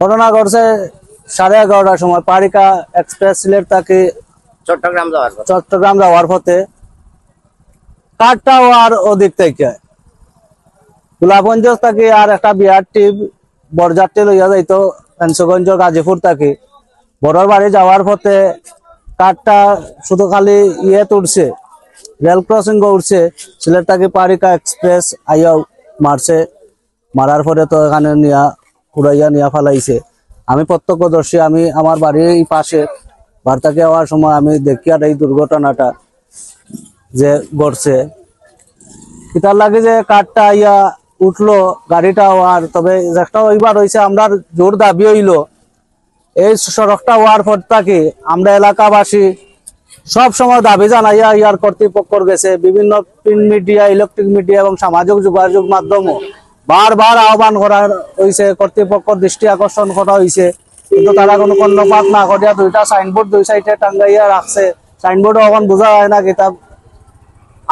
ঘটনা ঘটছে 11:30টার সময় পারিকা এক্সপ্রেস সিলেট থেকে চট্টগ্রাম যাওয়ার পথে কাঠটাও আর ওদিক থেকে গোলাপগঞ্জ থেকে আর একটা বিয়ার টিপ বরযাত্রী লইয়া যাইতো ফেন্সগঞ্জ গাজীপুর থেকে বড়র বাড়ি যাওয়ার পথে কাঠটা শুধু খালি উঠছে রেল ক্রসিং উঠছে সিলেট থেকে পারিকা এক্সপ্রেস আইয়া মারছে মারার পরে তো এখানে নিয়া উড়াইয়া নিয়া ফালাইছে। আমি প্রত্যক্ষদর্শী, আমি আমার বাড়ির পাশে বার্তাকে হওয়ার সময় আমি দেখি আর এই দুর্ঘটনাটা যে ঘটছে কিতার লাগে যে কাঠটা আইয়া উঠলো গাড়িটা হওয়ার। তবে একটা ওইবার হয়েছে আমরা জোর দাবি হইল এই সড়কটা হওয়ার পর থেকে আমরা এলাকাবাসী সব সময় দাবি জানাইয়া ইয়ার কর্তৃপক্ষর গেছে বিভিন্ন প্রিন্ট মিডিয়া, ইলেকট্রিক মিডিয়া এবং সামাজিক যোগাযোগ মাধ্যমও বারবার আহ্বান করা হয়েছে, কর্তৃপক্ষর দৃষ্টি আকর্ষণ করা হয়েছে, কিন্তু তারা কোনো কর্ণপাত না করিয়া দুইটা সাইনবোর্ড দুই সাইডে টাঙ্গাইয়া রাখছে। সাইনবোর্ডও এখন বোঝা হয় না কিতাব।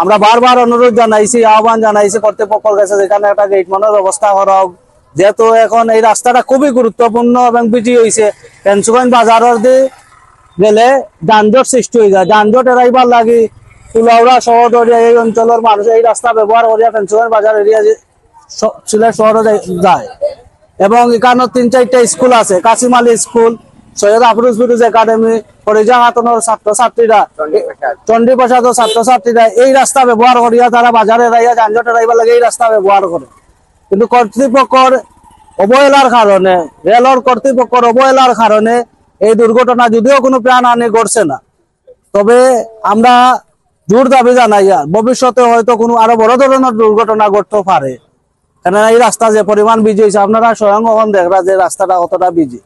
আমরা বারবার অনুরোধ জানাইছি, আহ্বান জানাইছি কর্তৃপক্ষের কাছে যেখানে একটা গেট মানের ব্যবস্থা করা হোক, যেহেতু এখন এই রাস্তাটা খুবই গুরুত্বপূর্ণ এবং বিজি হয়েছে। ফেন্সগঞ্জ বাজারের দিয়ে গেলে যানজট সৃষ্টি হয়ে যায়, যানজট এড়াইবার লাগি কুলাউড়া শহরদরিয়া এই অঞ্চলের মানুষ এই রাস্তা ব্যবহার করিয়া ফেন্সগঞ্জ বাজার এরিয়া সিলেট শহরে যায়। এবং এখানে 3-4টা স্কুল আছে, কাসিম আলী স্কুল, সৈয়দ আফরোজ ফিরোজ একাডেমি, ফরিজা খাতুনের ছাত্রছাত্রীরা, চন্ডী প্রসাদের ছাত্রছাত্রীরা এই রাস্তা ব্যবহার করিয়া তারা বাজারে এড়াইয়া যানজট এড়াইবার লাগে এই রাস্তা ব্যবহার করে। কিন্তু কর্তৃপক্ষের অবহেলার কারণে, রেলর কর্তৃপক্ষের অবহেলার কারণে এই দুর্ঘটনা যদিও কোনো প্রাণহানি ঘটছে না, তবে আমরা জোর দাবি জানাই ভবিষ্যতে হয়তো কোনো আরো বড় ধরনের দুর্ঘটনা ঘটতে পারে। কেননা এই রাস্তা যে পরিমাণ বিজি হয়েছে আপনারা স্বয়ং এখন দেখরা যে রাস্তাটা কতটা বিজি।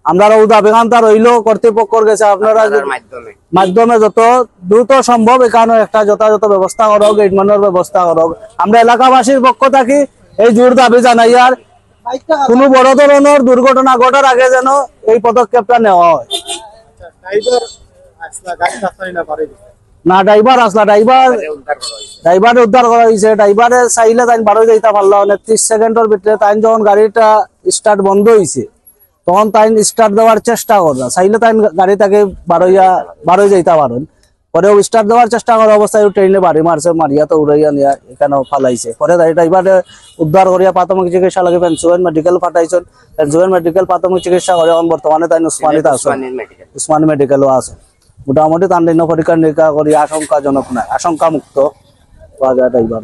আমরা দাবিখানটা রইল কর্তৃপক্ষর গেছে আপনারা মাধ্যমে যত দ্রুত সম্ভব এখানে একটা যথাযথ ব্যবস্থা করো, গেট মানের ব্যবস্থা করো। আমরা এলাকাবাসীর পক্ষ থাকি এই জোর দাবি জানাই আর কোনো বড় ধরনের দুর্ঘটনা ঘটার আগে যেন এই পদক্ষেপটা নেওয়া হয়। না ড্রাইভার আসলা, ড্রাইভার উদ্ধার করা হয়েছে। ড্রাইভারে চাইলে তাই বারো যাইতে পারলো 30 সেকেন্ডের ভিতরে। তাই যখন গাড়িটা স্টার্ট বন্ধ হয়েছে তখন তাই স্টার্ট দেওয়ার চেষ্টা করলো, চাইলে তাই গাড়ি তাকে বারো যাইতে পারেন। পরেও স্টার্ট দেওয়ার চেষ্টা করার অবস্থায় ট্রেনে বাড়ি মারছে, মারিয়া তো উড়াইয়া নিয়ে এখানেও ফালাইছে। পরে ড্রাইভারে উদ্ধার করিয়া প্রাথমিক চিকিৎসা লাগে ফেন্সগঞ্জ মেডিকেল পাঠাইছেন। ফেন্সগঞ্জ মেডিকেল প্রাথমিক চিকিৎসা করে বর্তমানে তাই উসমানীতে আছে, উসমানী মেডিকেলও আছে। মোটামুটি তার পরীক্ষা নিরীক্ষা করি আশঙ্কাজনক নয়, আশঙ্কা মুক্ত পাওয়া যায় ড্রাইভার।